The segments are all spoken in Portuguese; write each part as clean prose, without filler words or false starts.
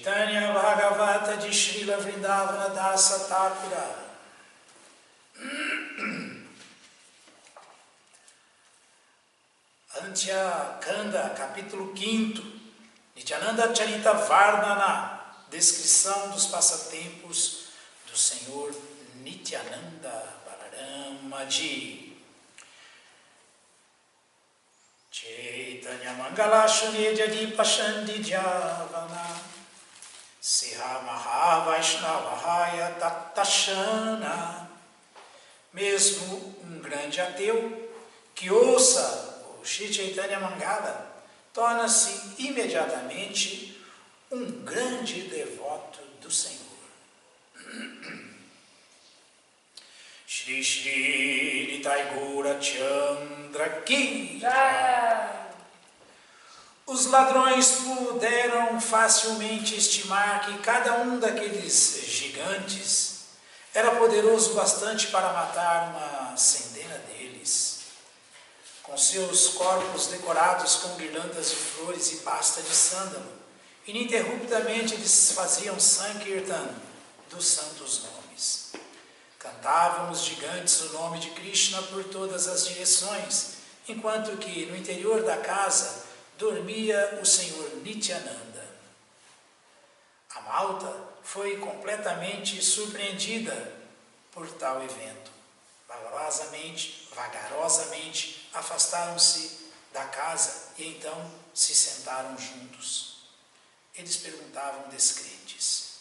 Chaitanya Bhagavata de Srila Vrindavana Dasa Thakura. Antya Kanda, capítulo 5, Nityananda Charita Vardhana, descrição dos passatempos do Senhor Nityananda Balarama Ji. Chaitanya Mangala Shuni Jadi Pashandi Javana Siha Maha Vaishnavahaya Tattashana. Mesmo um grande ateu que ouça o Shri Chaitanya Mangala torna-se imediatamente um grande devoto do Senhor. Shri Shri Nitai Gaura Chandra Ki. Os ladrões puderam facilmente estimar que cada um daqueles gigantes era poderoso bastante para matar uma centena deles. Com seus corpos decorados com guirlandas de flores e pasta de sândalo, ininterruptamente eles faziam Sankirtan dos santos nomes. Cantavam os gigantes o nome de Krishna por todas as direções, enquanto que no interior da casa dormia o Senhor Nityananda. A malta foi completamente surpreendida por tal evento. Vagarosamente afastaram-se da casa e então se sentaram juntos. Eles perguntavam descrentes: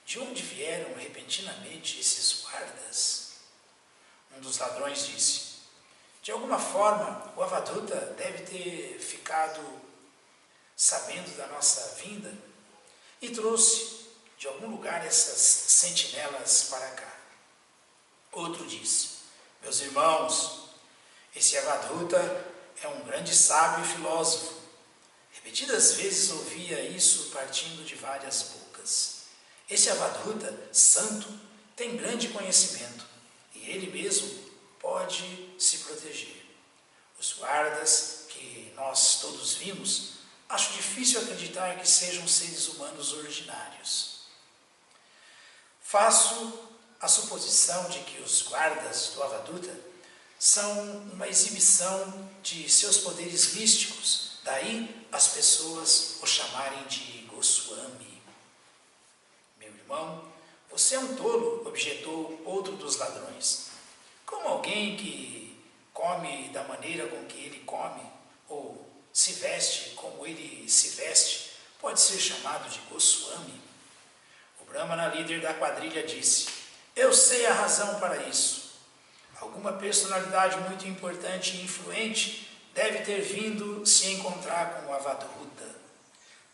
de onde vieram repentinamente esses guardas? Um dos ladrões disse: de alguma forma o Avadhuta deve ter ficado sabendo da nossa vinda e trouxe de algum lugar essas sentinelas para cá. Outro disse: meus irmãos, esse Avadhuta é um grande sábio e filósofo. Repetidas vezes ouvia isso partindo de várias bocas. Esse Avadhuta, santo, tem grande conhecimento e ele mesmo pode se proteger. Os guardas que nós todos vimos, acho difícil acreditar que sejam seres humanos ordinários. Faço a suposição de que os guardas do Avadhuta são uma exibição de seus poderes místicos, daí as pessoas o chamarem de Goswami. Meu irmão, você é um tolo, objetou outro dos ladrões. Como alguém que come da maneira com que ele come, ou se veste como ele se veste, pode ser chamado de Goswami? O Brahmana, líder da quadrilha, disse: eu sei a razão para isso. Alguma personalidade muito importante e influente deve ter vindo se encontrar com o Avadhuta.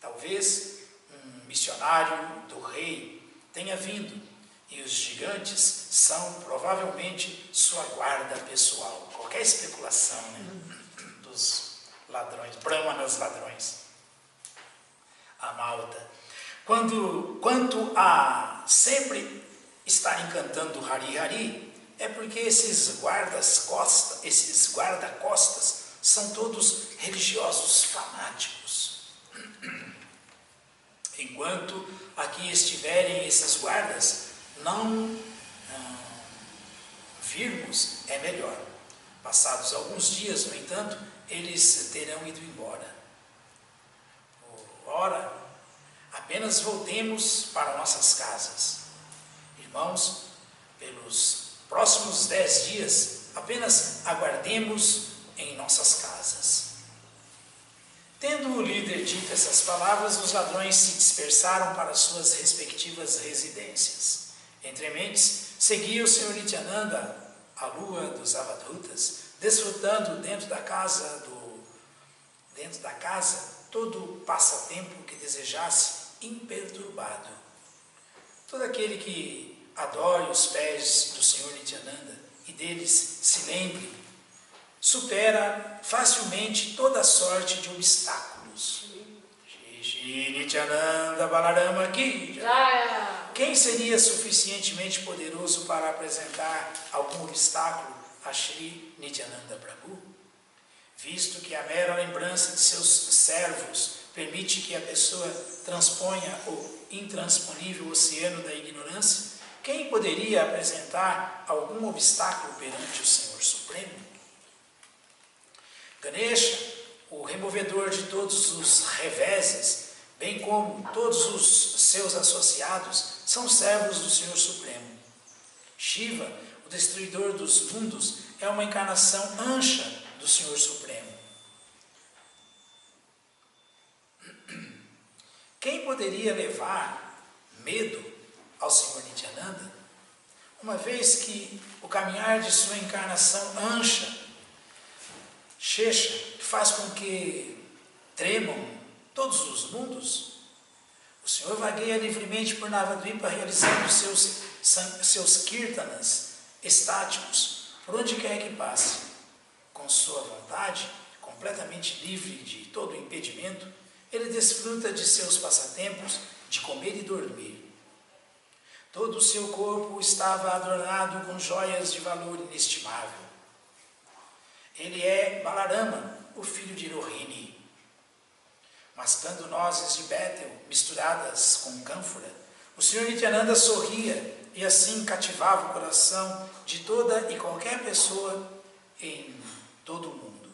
Talvez um missionário do rei tenha vindo, e os gigantes são provavelmente sua guarda pessoal. Qualquer especulação, dos ladrões, brahmanas ladrões. A malta. Quanto a sempre estarem cantando Hari Hari, é porque esses guarda-costas são todos religiosos fanáticos. Enquanto aqui estiverem esses guardas, não virmos, é melhor. Passados alguns dias, no entanto, eles terão ido embora. Ora, apenas voltemos para nossas casas. Irmãos, pelos próximos 10 dias, apenas aguardemos em nossas casas. Tendo o líder dito essas palavras, os ladrões se dispersaram para suas respectivas residências. Entre mentes, seguia o Senhor Nityananda, a lua dos Avadhutas, desfrutando dentro da casa todo o passatempo que desejasse, imperturbado. Todo aquele que adore os pés do Senhor Nityananda e deles se lembre, supera facilmente toda sorte de obstáculos. Shri Nityananda Balarama Ki. Quem seria suficientemente poderoso para apresentar algum obstáculo a Shri Nityananda Prabhu? visto que a mera lembrança de seus servos permite que a pessoa transponha o intransponível oceano da ignorância, quem poderia apresentar algum obstáculo perante o Senhor Supremo? Ganesha, o removedor de todos os reveses, bem como todos os seus associados, são servos do Senhor Supremo. Shiva, o destruidor dos mundos, é uma encarnação Ansha do Senhor Supremo. Quem poderia levar medo ao Senhor Nityananda, uma vez que o caminhar de sua encarnação Ansha, Shesha, faz com que tremam todos os mundos? O Senhor vagueia livremente por Navadvipa, realizando seus kirtanas estáticos, por onde quer que passe. Com sua vontade, completamente livre de todo impedimento, ele desfruta de seus passatempos de comer e dormir. Todo o seu corpo estava adornado com joias de valor inestimável. Ele é Balarama, o filho de Rohini. Mascando nozes de Bétel misturadas com cânfora, o Senhor Nityananda sorria e assim cativava o coração de toda e qualquer pessoa em todo o mundo.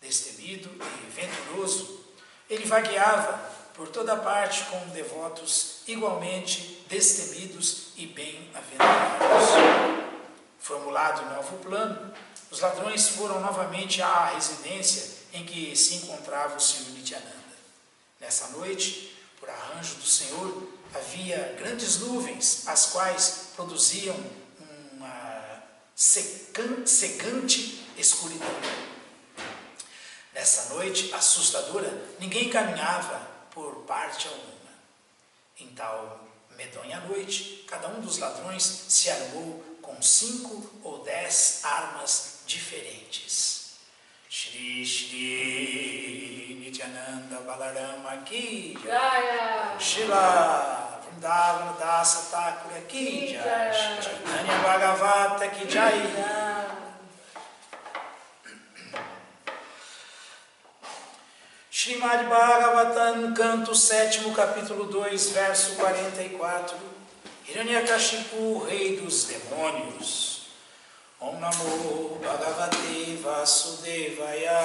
Destemido e venturoso, ele vagueava por toda parte com devotos igualmente destemidos e bem-aventurados. Formulado um novo plano, os ladrões foram novamente à residência em que se encontrava o Senhor Nityananda. Nessa noite, por arranjo do Senhor, havia grandes nuvens, as quais produziam uma secante escuridão. Nessa noite assustadora, ninguém caminhava por parte alguma. Em tal medonha noite, cada um dos ladrões se armou com 5 ou 10 armas diferentes. Shri Shri Nityananda Balarama Ki Jai, Shila Vrindavana Dasa Thakura Ki Jai, Chaitanya Bhagavata Ki Jai. Srimad Bhagavatam, canto 7º, capítulo 2, verso 44. Hiranyakashipu, rei dos demônios. Om Namo Bhagavate Vasudevaya.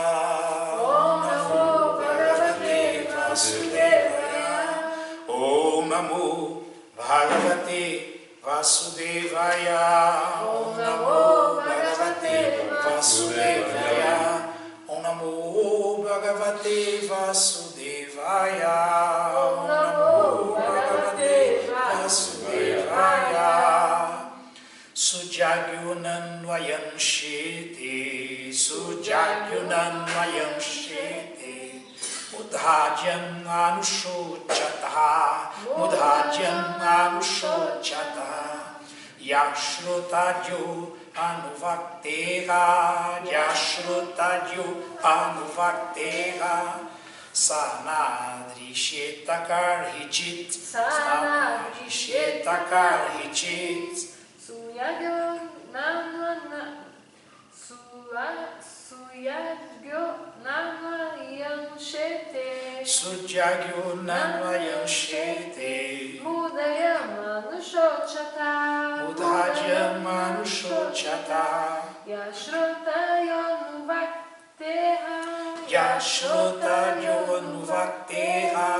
Om Namo Bhagavate Vasudevaya. Om Namo Bhagavate Vasudevaya. Om Namo Bhagavate Vasudevaya. Om Namo Bhagavate Vasudevaya. Om Namo Bhagavate Vasudevaya. Sujagyunanvayam shiti, Sujagyunanvayam shiti, Mudhadyam anushochata, Mudhadyam anushochata, Yashrutadyo anuvakteha, Yashrutadyo anuvakteha, Sanadrishetakar-hichit, Sanadrishetakar-hichit, Sujagyunanvayam shete, Mudayam anushochata, Mudhadyam anushochata, Yashrutayo nuvakteha, Yashrutadyo anuvakteha,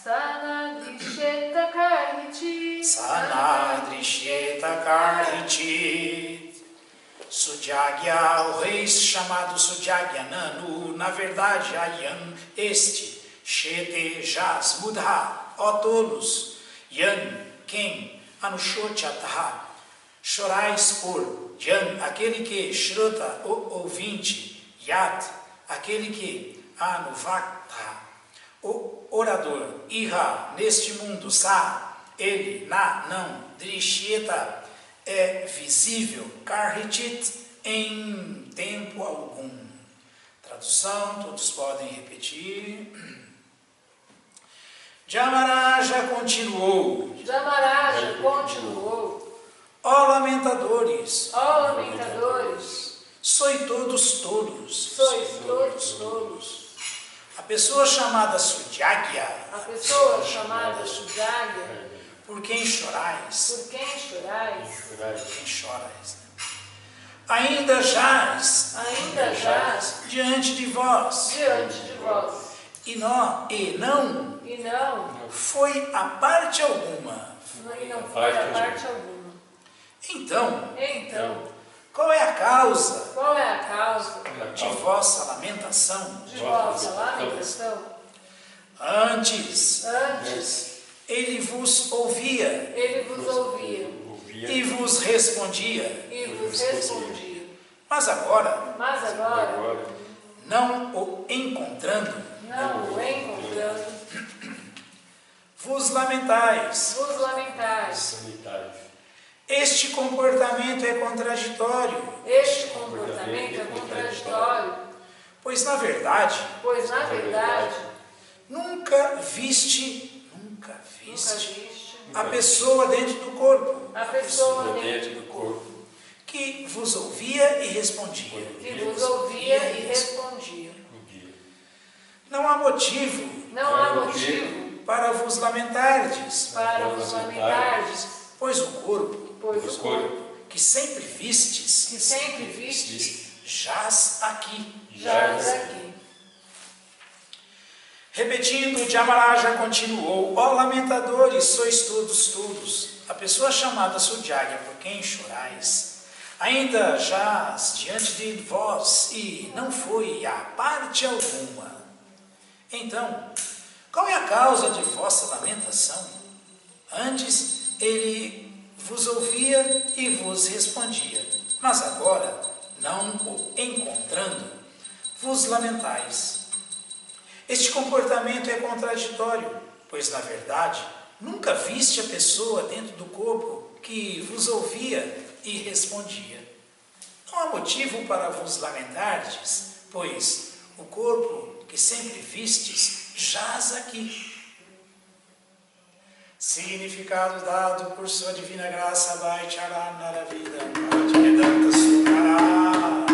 Sanadrishetakar-hichit, Sanadrishetakar-hichit. Sujagya, o rei chamado Sujagyananu, na verdade Ayan, este, Shete, jaz, Mudha, ó tolos, Yan, quem, Anushochataha, chorais por, Yan, aquele que, Shruta, o ouvinte, Yat, aquele que, Anuvakta, o orador, Iha, neste mundo, Sa, ele, Na, não, Drishyeta, é visível, Karhichit, em tempo algum. Tradução, todos podem repetir. Jamaraja continuou. Jamaraja continuou. Ó lamentadores, Ó lamentadores, Sois todos tolos. Sois todos tolos. A pessoa chamada Sudyagya, A pessoa chamada Shuddhagya, por quem chorais, por quem chorais, quem chorais, né? Ainda jaz diante de vós, e não foi a parte alguma. Então, qual é a causa de vossa lamentação? Antes, ele vos ouvia e vos respondia. Mas agora, não o encontrando, vos lamentais. Este comportamento é contraditório, pois na verdade, nunca viste a pessoa dentro do corpo, que vos ouvia e respondia. Não há motivo para vos lamentardes, pois o corpo que sempre vistes jaz aqui. Repetindo, Dhyamaraja continuou: ó lamentadores, sois todos. A pessoa chamada Sudyagya, por quem chorais, ainda jaz diante de vós e não foi a parte alguma. Então, qual é a causa de vossa lamentação? Antes ele vos ouvia e vos respondia, mas agora, não o encontrando, vos lamentais. Este comportamento é contraditório, pois na verdade, nunca viste a pessoa dentro do corpo que vos ouvia e respondia. Não há motivo para vos lamentardes, pois o corpo que sempre vistes jaz aqui. Significado dado por sua divina graça, Bhai Charanara Vida, Vedanta Sumaraj,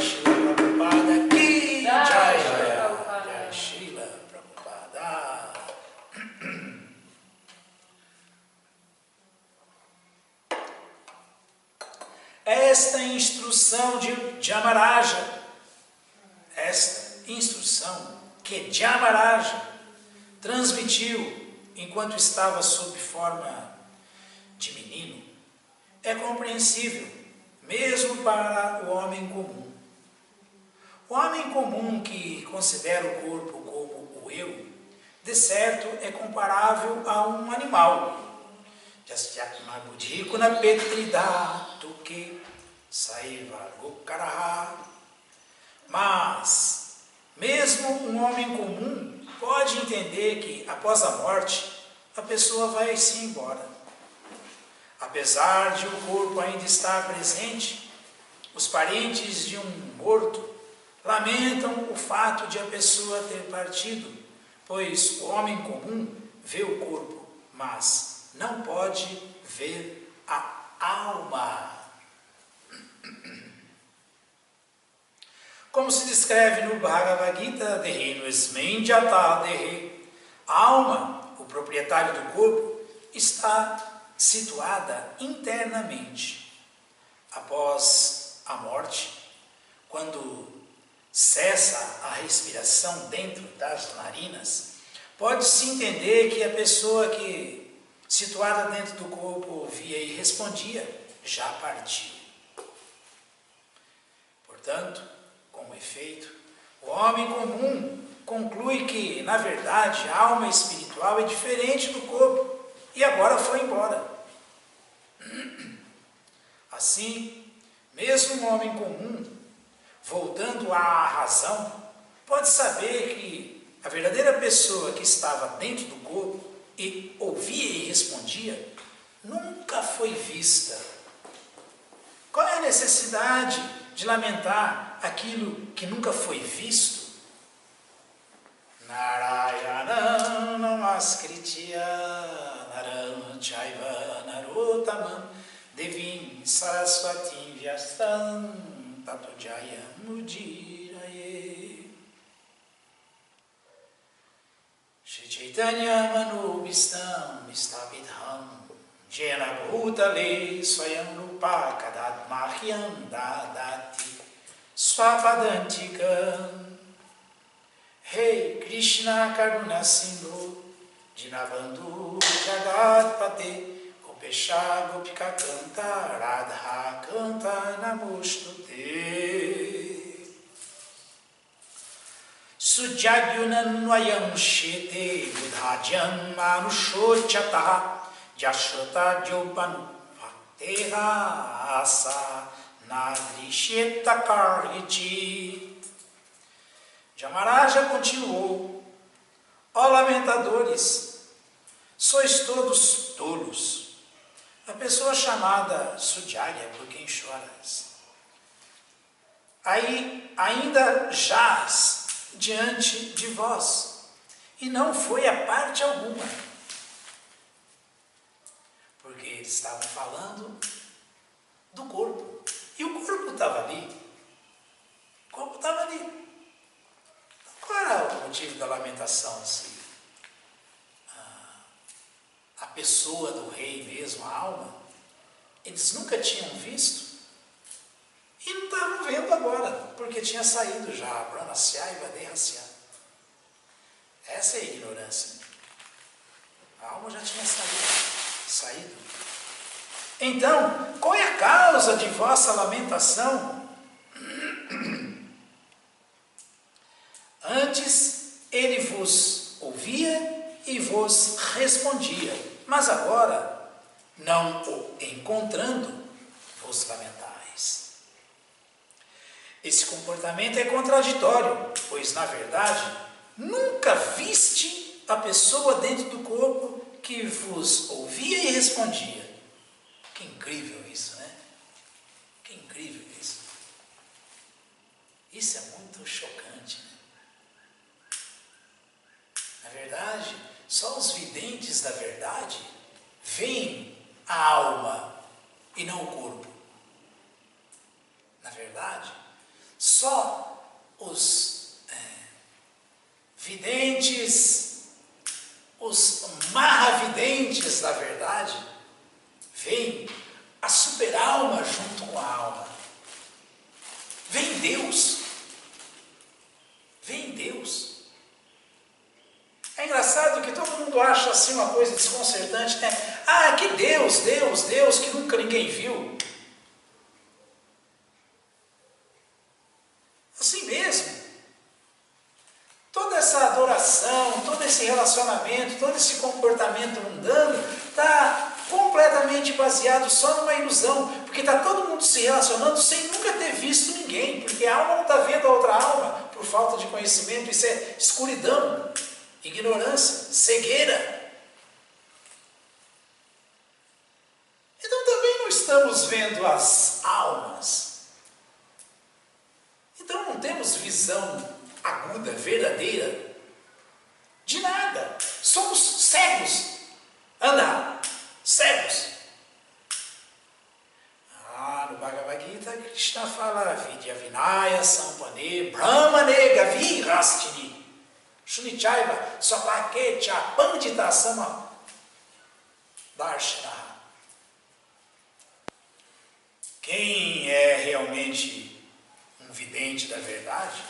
Srila Prabhupada Ki Jai, Jai Srila Prabhupada. Esta instrução de Dhyamaraja, esta instrução que Dhyamaraja transmitiu enquanto estava sob forma de menino, é compreensível, mesmo para o homem comum. O homem comum que considera o corpo como o eu, de certo é comparável a um animal. Mas, mesmo um homem comum pode entender que, após a morte, a pessoa vai se embora. Apesar de o corpo ainda estar presente, os parentes de um morto lamentam o fato de a pessoa ter partido, pois o homem comum vê o corpo, mas não pode ver a alma. Como se descreve no Bhagavad Gita, a alma, o proprietário do corpo, está situada internamente. Após a morte, quando cessa a respiração dentro das narinas, pode-se entender que a pessoa que, situada dentro do corpo, ouvia e respondia, já partiu. Portanto, com efeito, o homem comum conclui que, na verdade, a alma espiritual é diferente do corpo e agora foi embora. Assim, mesmo um homem comum, voltando à razão, pode saber que a verdadeira pessoa que estava dentro do corpo e ouvia e respondia, nunca foi vista. Qual é a necessidade de lamentar aquilo que nunca foi visto? Narayana namaskritya naram chaiva narottamam devim saraswatim vyastam tato jaya mudiraye. Shri Chaitanya manubhistam istapidham jena bhutale swayam rupa kadatmahyam dadati swapadantikam. Rei Krishna Karuna Sindhu Dinabandhu Jagatpate Gopesha Gopika Canta Radha Canta Namostute Sujagyunanvayam Shete Budhadyam Manushochata Jashota Jopanu Vateha Asa Nadrisheta Karhijit. Jamaraja continuou: ó lamentadores, sois todos tolos. A pessoa chamada Sujaya, por quem choras, aí ainda jaz diante de vós, e não foi a parte alguma, porque eles estavam falando do corpo, e o corpo estava ali, o corpo estava ali. Qual era o motivo da lamentação? Assim? A pessoa do rei mesmo, a alma, eles nunca tinham visto e não estavam vendo agora, porque tinha saído já, Pranasya e Vadehasya. Essa é a ignorância. A alma já tinha saído. Então, qual é a causa de vossa lamentação? Antes ele vos ouvia e vos respondia, mas agora, não o encontrando, vos lamentais. Esse comportamento é contraditório, pois na verdade nunca viste a pessoa dentro do corpo que vos ouvia e respondia. Que incrível isso, né? Que incrível isso. Isso é muito chocante, né? Na verdade, só os videntes da verdade veem a alma e não o corpo. Na verdade, só os videntes, os mahavidentes da verdade, veem a super-alma junto com a alma. Vem Deus. Vem Deus. É engraçado que todo mundo acha assim uma coisa desconcertante, né? Ah, que Deus, Deus, Deus, que nunca ninguém viu. Assim mesmo. Toda essa adoração, todo esse relacionamento, todo esse comportamento mundano está completamente baseado só numa ilusão, porque está todo mundo se relacionando sem nunca ter visto ninguém, porque a alma não está vendo a outra alma por falta de conhecimento. Isso é escuridão, ignorância, cegueira. Então também não estamos vendo as almas. Então não temos visão aguda, verdadeira, de nada. Somos cegos. Anda, cegos. No Bhagavad Gita, Krishna fala: Vidya Vinaya Sampane Brahmane Gavi Rastini Shunichaiva Sopakecha Pandita Sama Darshana. Quem é realmente um vidente da verdade,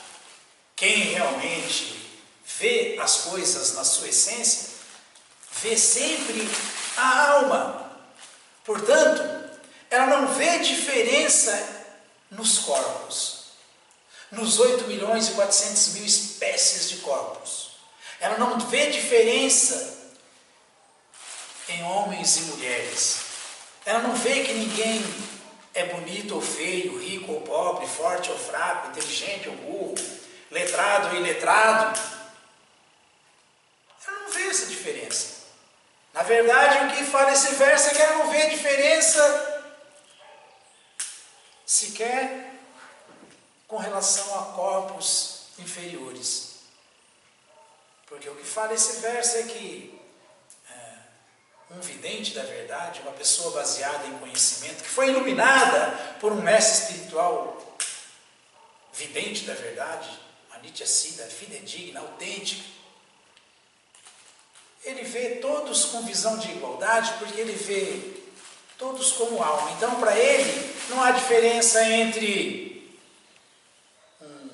quem realmente vê as coisas na sua essência, vê sempre a alma. Portanto, ela não vê diferença nos corpos, nos 8.400.000 espécies de corpos. Ela não vê diferença em homens e mulheres. Ela não vê que ninguém é bonito ou feio, rico ou pobre, forte ou fraco, inteligente ou burro, letrado ou iletrado. Ela não vê essa diferença. Na verdade, o que fala esse verso é que ela não vê diferença sequer com relação a corpos inferiores. Porque o que fala esse verso é que um vidente da verdade, uma pessoa baseada em conhecimento, que foi iluminada por um mestre espiritual vidente da verdade, uma Nitya Siddha fidedigna, autêntica, ele vê todos com visão de igualdade, porque ele vê todos como alma. Então, para ele, não há diferença entre um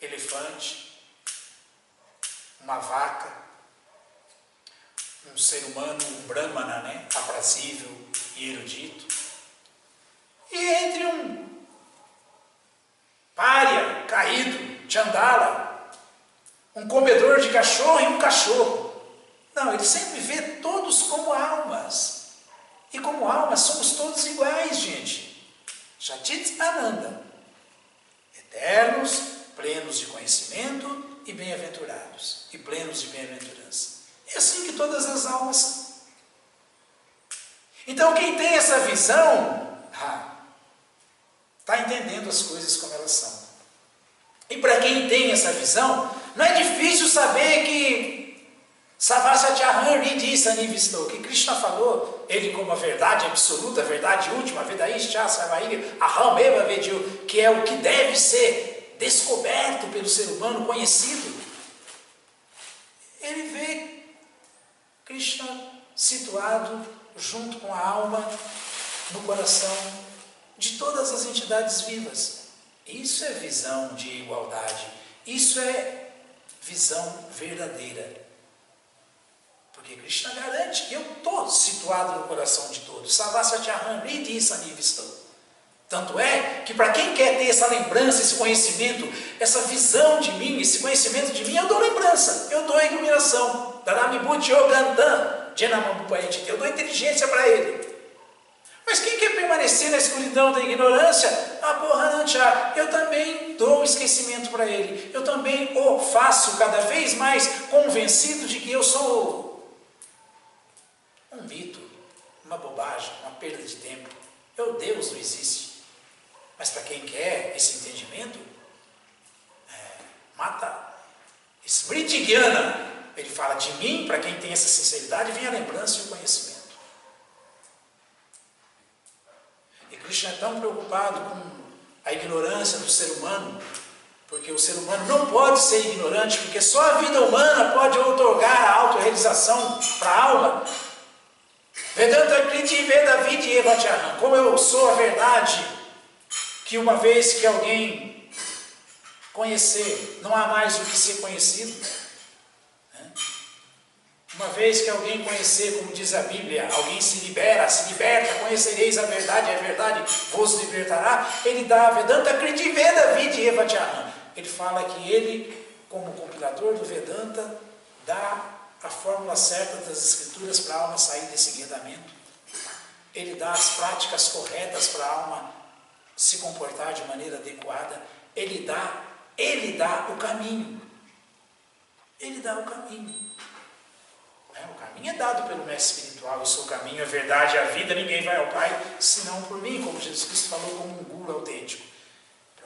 elefante, uma vaca, um ser humano, um brahmana, né, aprazível e erudito, e entre um pária, caído, chandala, um comedor de cachorro e um cachorro. Não, ele sempre vê todos como almas. E como almas somos todos iguais, gente. Satchit Ananda. Eternos, plenos de conhecimento e bem-aventurados. E plenos de bem-aventurança. É assim que todas as almas são. Então quem tem essa visão, está entendendo as coisas como elas são. E para quem tem essa visão, não é difícil saber que Sarvasatyahan Riddhi Sanivisto, que Krishna falou, ele como a verdade absoluta, a verdade última, Vedaishcha Sarvaiga, Aham Eva Vedyu, que é o que deve ser descoberto pelo ser humano, conhecido. Ele vê Krishna situado junto com a alma no coração de todas as entidades vivas. Isso é visão de igualdade. Isso é visão verdadeira. Porque Krishna garante que eu estou situado no coração de todos. Sarvasatyahan Riddhi Sanivisto. Tanto é que para quem quer ter essa lembrança, esse conhecimento, essa visão de mim, esse conhecimento de mim, eu dou lembrança, eu dou iluminação. Dharamibhuti Yogantam Jenamamupayati. Eu dou inteligência para ele. Mas quem quer permanecer na escuridão da ignorância, eu também dou esquecimento para ele. Eu também o faço cada vez mais convencido de que eu sou um mito, uma bobagem, uma perda de tempo. Deus não existe. Mas para quem quer esse entendimento, mata. Smriti Jnana, ele fala de mim, para quem tem essa sinceridade, vem a lembrança e o conhecimento. Krishna é tão preocupado com a ignorância do ser humano, porque o ser humano não pode ser ignorante, porque só a vida humana pode otorgar a autorrealização para a alma. Vedanta Kriti Veda Vidi Evachaham, como eu sou a verdade, que uma vez que alguém conhecer, não há mais o que ser conhecido. Uma vez que alguém conhecer, como diz a Bíblia, alguém se liberta, conhecereis a verdade vos libertará. Ele dá Vedanta Kriti Veda Vidi Evachaham. Ele fala que ele, como compilador do Vedanta, dá a fórmula certa das escrituras para a alma sair desse enredamento. Ele dá as práticas corretas para a alma se comportar de maneira adequada. Ele dá o caminho. Ele dá o caminho. O caminho é dado pelo mestre espiritual. Eu sou o caminho, a verdade, a vida. Ninguém vai ao Pai senão por mim, como Jesus Cristo falou, como um guru autêntico.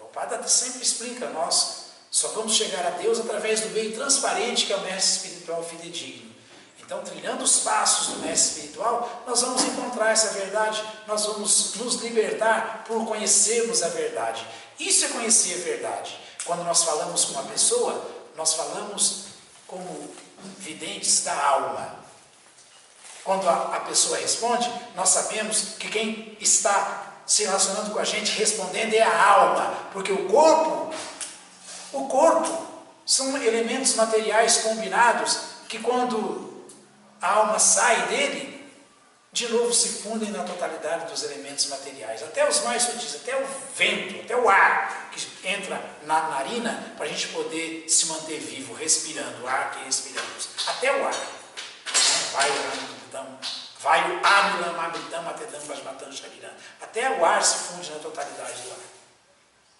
O Prabhupada sempre explica: nós só vamos chegar a Deus através do meio transparente que é o mestre espiritual fidedigno. Então, trilhando os passos do mestre espiritual, nós vamos encontrar essa verdade, nós vamos nos libertar por conhecermos a verdade. Isso é conhecer a verdade. Quando nós falamos com uma pessoa, nós falamos como videntes da alma. Quando a pessoa responde, nós sabemos que quem está se relacionando com a gente, respondendo, é a alma, porque o corpo são elementos materiais combinados que quando a alma sai dele, de novo se fundem na totalidade dos elementos materiais, até os mais sutis, até o vento, até o ar que entra na narina para a gente poder se manter vivo, respirando o ar que respiramos, até o ar. Vai o Amilam Amritam Atedam Basmatam Shariram. Até o ar se funde na totalidade do ar.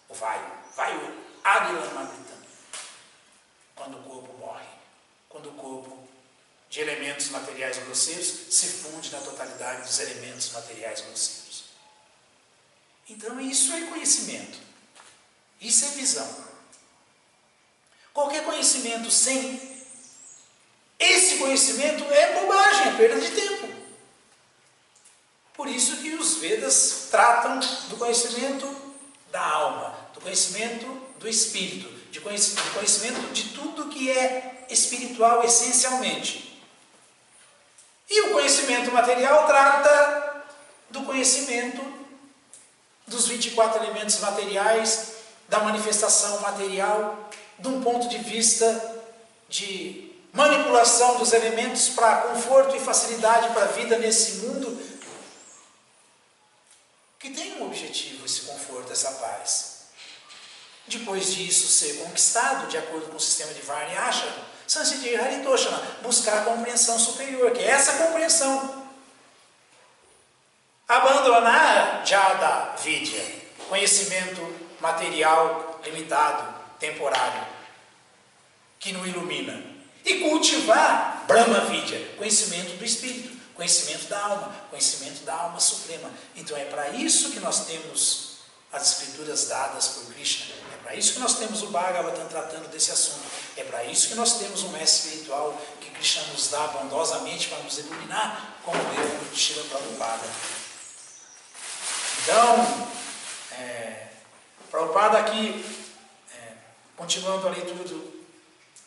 O vai o Amilam Amritam. Quando o corpo morre, quando o corpo de elementos materiais grosseiros se funde na totalidade dos elementos materiais grosseiros. Então isso é conhecimento. Isso é visão. Qualquer conhecimento sem esse conhecimento é bobagem, é perda de tempo. Por isso que os Vedas tratam do conhecimento da alma, do conhecimento do espírito, do conhecimento de tudo que é espiritual essencialmente. E o conhecimento material trata do conhecimento dos 24 elementos materiais, da manifestação material, de um ponto de vista de manipulação dos elementos para conforto e facilidade para a vida nesse mundo, que tem um objetivo, esse conforto, essa paz. Depois disso ser conquistado, de acordo com o sistema de Varna e Ashram, Sansiddhi Haritoshana, buscar a compreensão superior, que é essa compreensão. Abandonar Jada Vidya, conhecimento material limitado, temporário, que não ilumina. E cultivar Brahma Vidya, conhecimento do espírito, conhecimento da alma suprema. Então é para isso que nós temos as escrituras dadas por Krishna. É para isso que nós temos o Bhagavatam tratando desse assunto. É para isso que nós temos um mestre espiritual que Krishna nos dá bondosamente para nos iluminar, como deu Srila Prabhupada. Então, Prabhupada aqui, continuando a leitura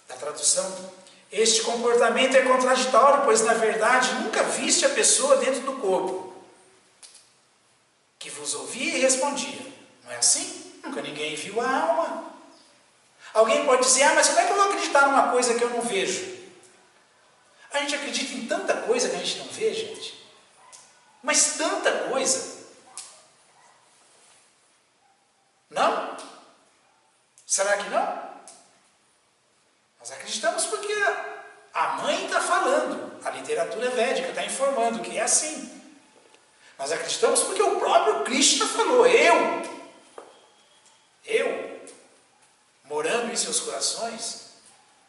da tradução, este comportamento é contraditório, pois na verdade nunca viste a pessoa dentro do corpo, que vos ouvia e respondia. Não é assim? Nunca ninguém viu a alma. Alguém pode dizer, mas como é que eu vou acreditar numa coisa que eu não vejo? A gente acredita em tanta coisa que a gente não vê, gente. Mas tanta coisa. Não? Será que não? Nós acreditamos porque a mãe está falando, a literatura védica está informando que é assim. Nós acreditamos porque o próprio Krishna falou, eu, morando em seus corações,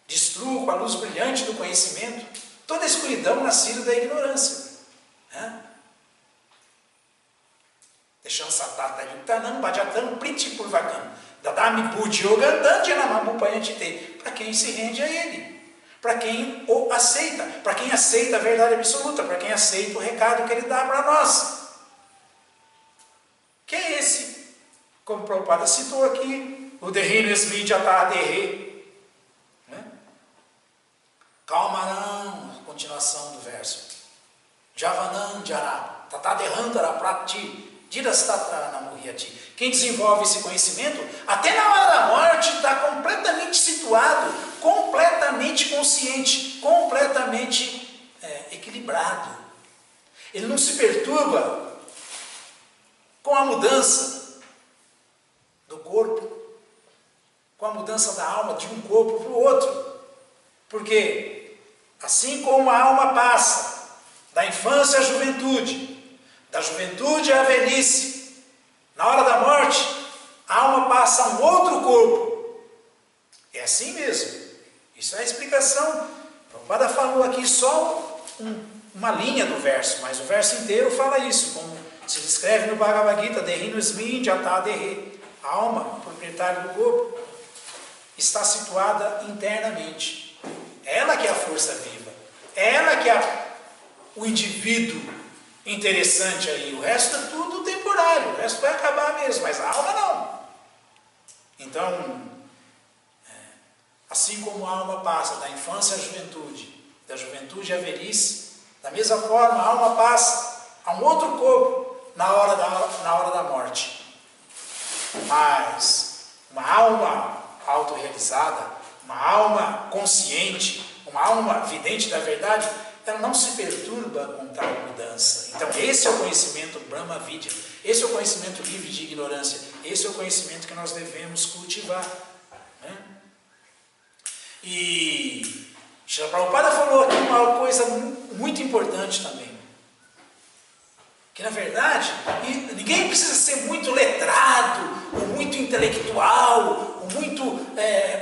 destruo com a luz brilhante do conhecimento toda a escuridão nascida da ignorância. Deixando satata yuktanam bhajatam pritipurvakam dadami buddhi yogandam janamamupayantite, para quem se rende a ele, para quem o aceita, para quem aceita a verdade absoluta, para quem aceita o recado que ele dá para nós. Que é esse? Como o Prabhupada citou aqui, o Derrinesmi Jatadehe. Kalmaram, continuação do verso. Javanam Jara, Tatadehantara Prati, Dirastatra Namuriati. Quem desenvolve esse conhecimento, até na hora da morte, está completamente situado, completamente consciente, completamente equilibrado. Ele não se perturba com a mudança do corpo, com a mudança da alma de um corpo para o outro. Porque, assim como a alma passa da infância à juventude, da juventude à velhice, na hora da morte, a alma passa a um outro corpo. É assim mesmo. Isso é a explicação. O Prabhupada falou aqui só uma linha do verso, mas o verso inteiro fala isso, como se descreve no Bhagavad Gita, Derrinosmin Jatadehe. A alma, proprietária do corpo, está situada internamente. Ela que é a força viva. Ela que é o indivíduo interessante aí. O resto é tudo temporário. O resto vai acabar mesmo, mas a alma não. Então, assim como a alma passa da infância à juventude, da juventude à velhice, da mesma forma a alma passa a um outro corpo na hora da morte. Mas uma alma autorrealizada, uma alma consciente, uma alma vidente da verdade, ela não se perturba com tal mudança. Então esse é o conhecimento Brahma Vidya, esse é o conhecimento livre de ignorância, esse é o conhecimento que nós devemos cultivar. E Srila Prabhupada falou aqui uma coisa muito importante também, que na verdade, ninguém precisa ser muito letrado, ou muito intelectual, ou muito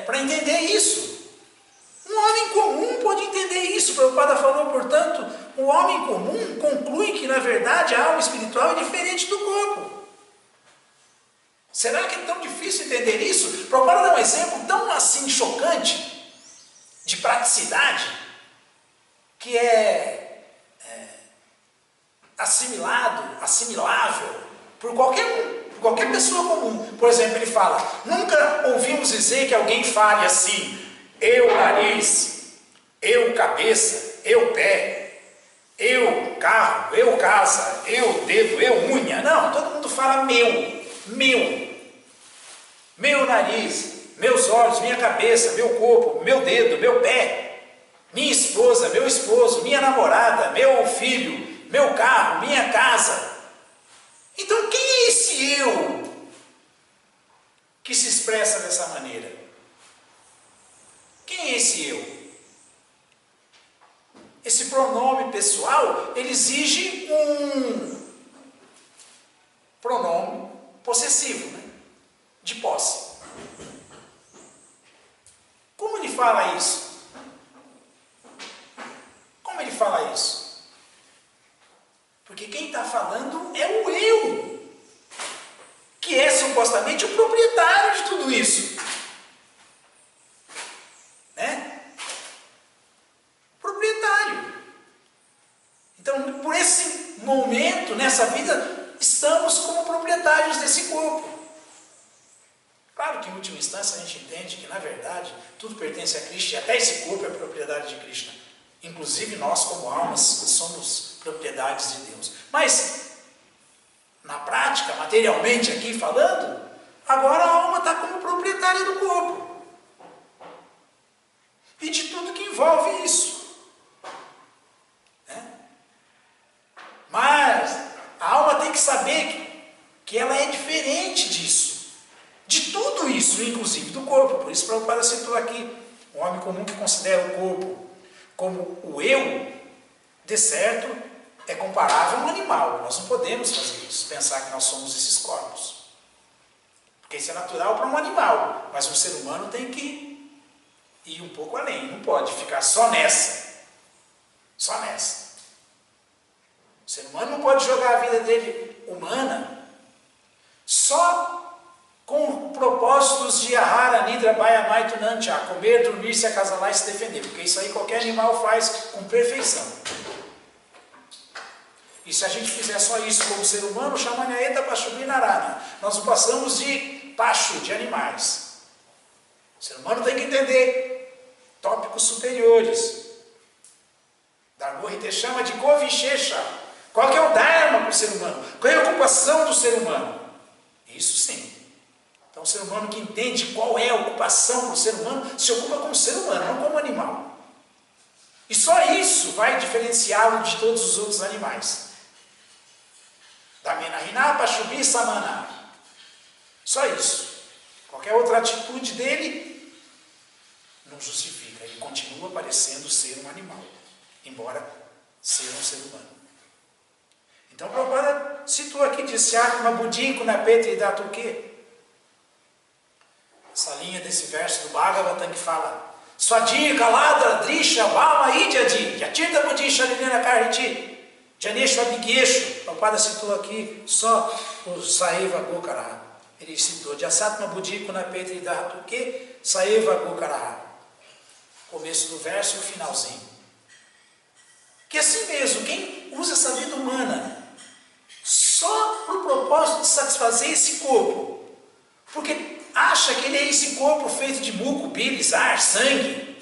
para entender isso. Um homem comum pode entender isso. O Prabhupada falou, portanto, o homem comum conclui que na verdade a alma espiritual é diferente do corpo. Será que é tão difícil entender isso? O Prabhupada dá um exemplo tão assim chocante, de praticidade, que é assimilável por qualquer um, por qualquer pessoa comum. Por exemplo, ele fala, nunca ouvimos dizer que alguém fale assim, eu nariz, eu cabeça, eu pé, eu carro, eu casa, eu dedo, eu unha. Não, todo mundo fala meu nariz, meus olhos, minha cabeça, meu corpo, meu dedo, meu pé, minha esposa, meu esposo, minha namorada, meu filho, meu carro, minha casa. Então quem é esse eu que se expressa dessa maneira? Quem é esse eu? Esse pronome pessoal, ele exige um pronome possessivo, né? De posse. Como ele fala isso? Como ele fala isso? Porque quem está falando é o eu, que é supostamente o proprietário de tudo isso. Né? Proprietário. Então, por esse momento, nessa vida, estamos como proprietários desse corpo. Claro que em última instância a gente entende que, na verdade, tudo pertence a Cristo e até esse corpo é propriedade de Krishna. Inclusive nós, como almas, somos propriedades de Deus. Mas, na prática, materialmente aqui falando, agora a alma está como proprietária do corpo. E de tudo que envolve isso. Né? Mas a alma tem que saber que ela é diferente disso. De tudo isso, inclusive do corpo. Por isso Prabhupada citou aqui, o homem comum que considera o corpo como o eu, de certo, é comparável a um animal. Nós não podemos fazer isso, pensar que nós somos esses corpos. Porque isso é natural para um animal, mas um ser humano tem que ir um pouco além, não pode ficar só nessa. Só nessa. O ser humano não pode jogar a vida dele humana só com propósitos de ahara, nidra, bhaya, maitunancha, comer, dormir, se acasalar e se defender, porque isso aí qualquer animal faz com perfeição. E se a gente fizer só isso como ser humano, chamanyaeta pashubinarana, nós não passamos de pacho, de animais. O ser humano tem que entender tópicos superiores. Dharma chama de govishesha. Qual que é o dharma para o ser humano? Qual é a ocupação do ser humano? Isso sim. Então, o ser humano que entende qual é a ocupação do ser humano, se ocupa como ser humano, não como animal. E só isso vai diferenciá-lo de todos os outros animais. Damenahina Pashubi Samana. Só isso. Qualquer outra atitude dele não justifica. Ele continua parecendo ser um animal, embora ser um ser humano. Então, Prabhupada citou aqui, disse Atma Buddhi Kunapeti Datuke. Essa linha desse verso do Bhagavatam que fala Swadhi Kaladra Drisha Bhama Idyadi Yatirta Buddhi Sharinena Kariti Janeshwa Bigyeshu. Prabhupada citou aqui só o Saiva Gokaraha. Ele citou Jasatma Buddhi Kunapetri Dhatuke Saiva Gokaraha. Começo do verso e o finalzinho. Que assim mesmo, quem usa essa vida humana só para o propósito de satisfazer esse corpo, porque acha que ele é esse corpo feito de muco, bilis, ar, sangue,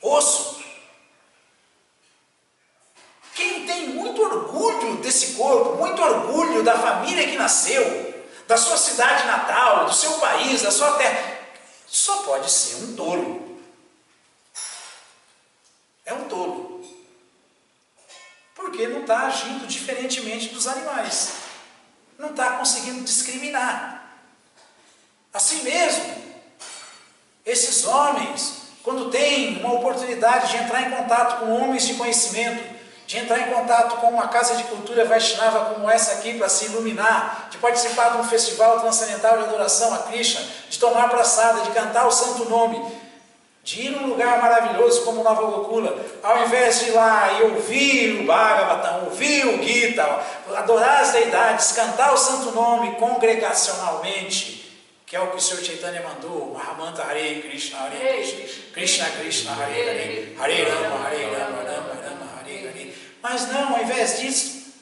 osso. Quem tem muito orgulho desse corpo, muito orgulho da família que nasceu, da sua cidade natal, do seu país, da sua terra, só pode ser um tolo. É um tolo. Porque não está agindo diferentemente dos animais. Não está conseguindo discriminar. Assim mesmo, esses homens, quando têm uma oportunidade de entrar em contato com homens de conhecimento, de entrar em contato com uma casa de cultura Vaishnava como essa aqui para se iluminar, de participar de um festival transcendental de adoração a Krishna, de tomar praçada, de cantar o santo nome, de ir num lugar maravilhoso como Nova Gokula, ao invés de ir lá e ouvir o Bhagavatam, ouvir o Gita, adorar as deidades, cantar o santo nome congregacionalmente, que é o que o Sr. Chaitanya mandou, Mahamanta Hare Krishna, Hare Krishna, Krishna Krishna, Hare Hare, Hare Rama, Hare Rama, Rama Rama, Hare Hare. Mas não, ao invés disso,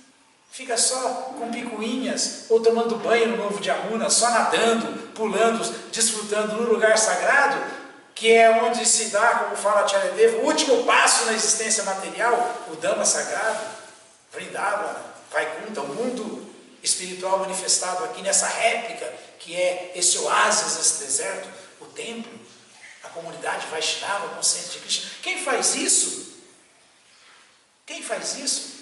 fica só com picuinhas, ou tomando banho no Novo de Amuna, só nadando, pulando, desfrutando no lugar sagrado, que é onde se dá, como fala Acharyadeva, o último passo na existência material, o Dhamma sagrado, Vrindavana, Vaikuntha, o mundo espiritual manifestado aqui nessa réplica, que é esse oásis, esse deserto, o templo, a comunidade Vaishnava, consciente de Krishna. Quem faz isso? Quem faz isso?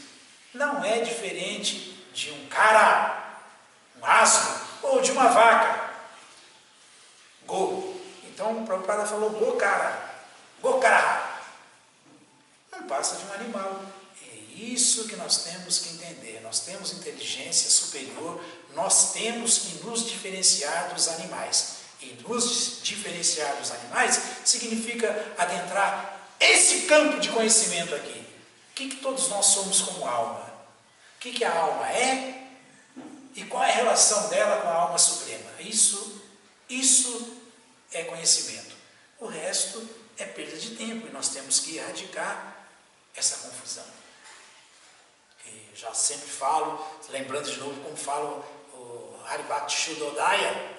Não é diferente de um cara, um asno, ou de uma vaca. Go. Então o Prabhupada falou Gokara, Gokara. Não passa de um animal. É isso que nós temos que entender. Nós temos inteligência superior, nós temos que nos diferenciar dos animais. E nos diferenciar dos animais significa adentrar esse campo de conhecimento aqui. O que todos nós somos como alma? O que a alma é? E qual é a relação dela com a alma suprema? Isso é conhecimento. O resto é perda de tempo e nós temos que erradicar essa confusão. E já sempre falo, lembrando de novo como fala o Haribhakti Shuddhodaya,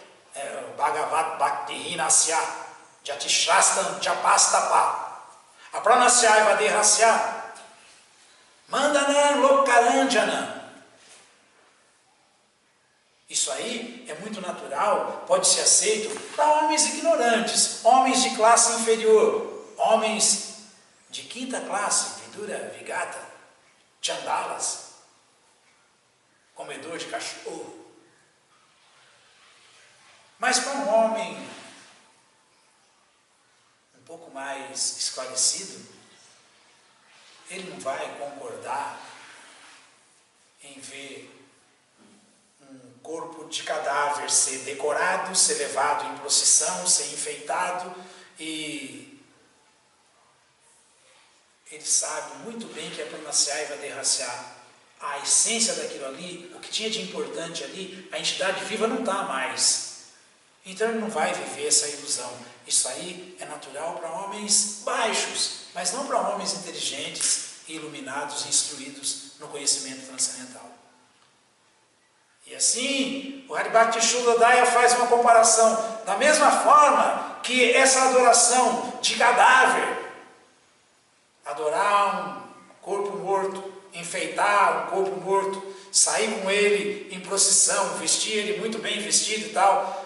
o Bhagavat Bhakti Hinasya, Jatishastam Japastapa, Apranasyaiva Dehasya, Mandanam Lokaranjanam. Isso aí é muito natural, pode ser aceito para homens ignorantes, homens de classe inferior, homens de quinta classe, Vidura, Vigata, Chandalas, comedor de cachorro. Mas para um homem um pouco mais esclarecido, ele não vai concordar em ver um corpo de cadáver ser decorado, ser levado em procissão, ser enfeitado, e ele sabe muito bem que a Pranasya Derrasya, a essência daquilo ali, o que tinha de importante ali, a entidade viva não está mais. Então ele não vai viver essa ilusão. Isso aí é natural para homens baixos, mas não para homens inteligentes, iluminados e instruídos no conhecimento transcendental. E assim, o Haribhakti Shuddhodaya faz uma comparação. Da mesma forma que essa adoração de cadáver, adorar um corpo morto, enfeitar um corpo morto, sair com ele em procissão, vestir ele muito bem vestido e tal,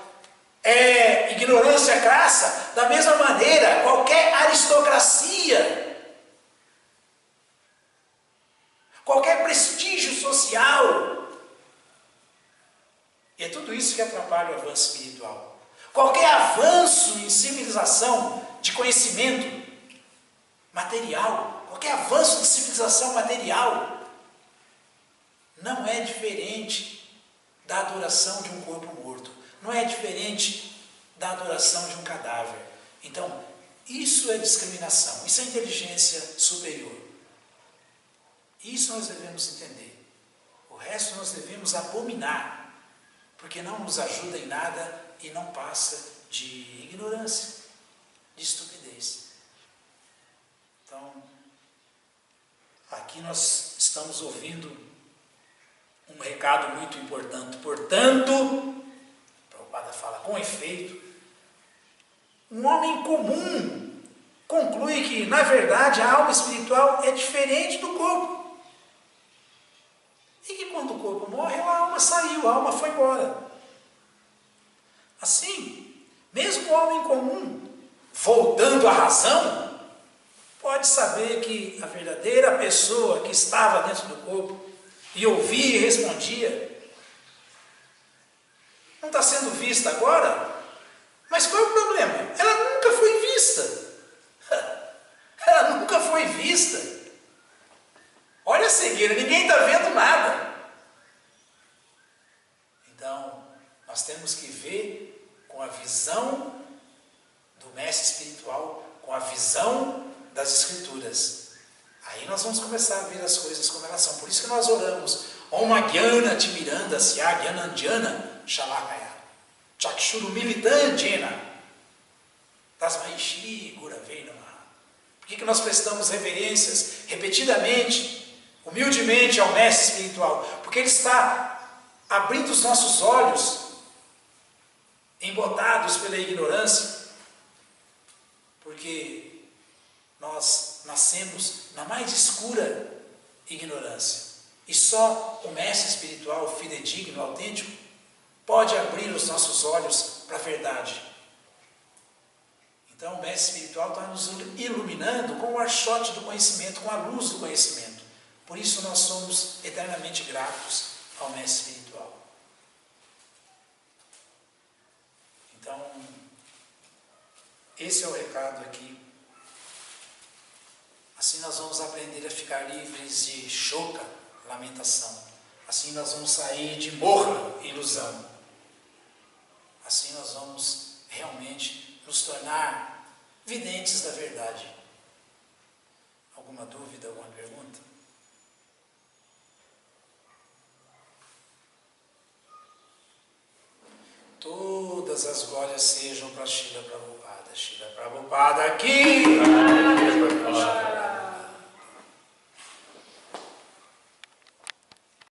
é ignorância crassa. Da mesma maneira, qualquer aristocracia, qualquer prestígio social, e é tudo isso que atrapalha o avanço espiritual. Qualquer avanço em civilização de conhecimento material, qualquer avanço de civilização material, não é diferente da adoração de um corpo morto. Não é diferente da adoração de um cadáver. Então, isso é discriminação, isso é inteligência superior. Isso nós devemos entender. O resto nós devemos abominar, porque não nos ajuda em nada e não passa de ignorância, de estupidez. Então, aqui nós estamos ouvindo um recado muito importante. Portanto, Prabhupada fala, com efeito, um homem comum conclui que, na verdade, a alma espiritual é diferente do corpo. E que quando o corpo morre, a alma saiu, a alma foi embora. Assim, mesmo o homem comum, voltando à razão, pode saber que a verdadeira pessoa que estava dentro do corpo e ouvia e respondia, não está sendo vista agora, mas qual é o problema? Ela nunca foi vista. Ela nunca foi vista. Olha a cegueira, ninguém está vendo nada. Então, nós temos que ver com a visão do mestre espiritual, com a visão das escrituras. Aí nós vamos começar a ver as coisas como elas são. Por isso que nós oramos. Om Jnana Timirandasya Jnanandjana Shalakaya Chakshuru Militan Jena Tasmai Shri Gurave Namaha. Por que nós prestamos reverências repetidamente humildemente ao mestre espiritual, porque ele está abrindo os nossos olhos, embotados pela ignorância, porque nós nascemos na mais escura ignorância, e só o mestre espiritual fidedigno, autêntico, pode abrir os nossos olhos para a verdade. Então o mestre espiritual está nos iluminando com o archote do conhecimento, com a luz do conhecimento. Por isso nós somos eternamente gratos ao mestre espiritual. Então, esse é o recado aqui. Assim nós vamos aprender a ficar livres de choca, lamentação. Assim nós vamos sair de morra, ilusão. Assim nós vamos realmente nos tornar videntes da verdade. Alguma dúvida, alguma pergunta? Todas as glórias sejam para Srila Prabhupada. Srila Prabhupada aqui!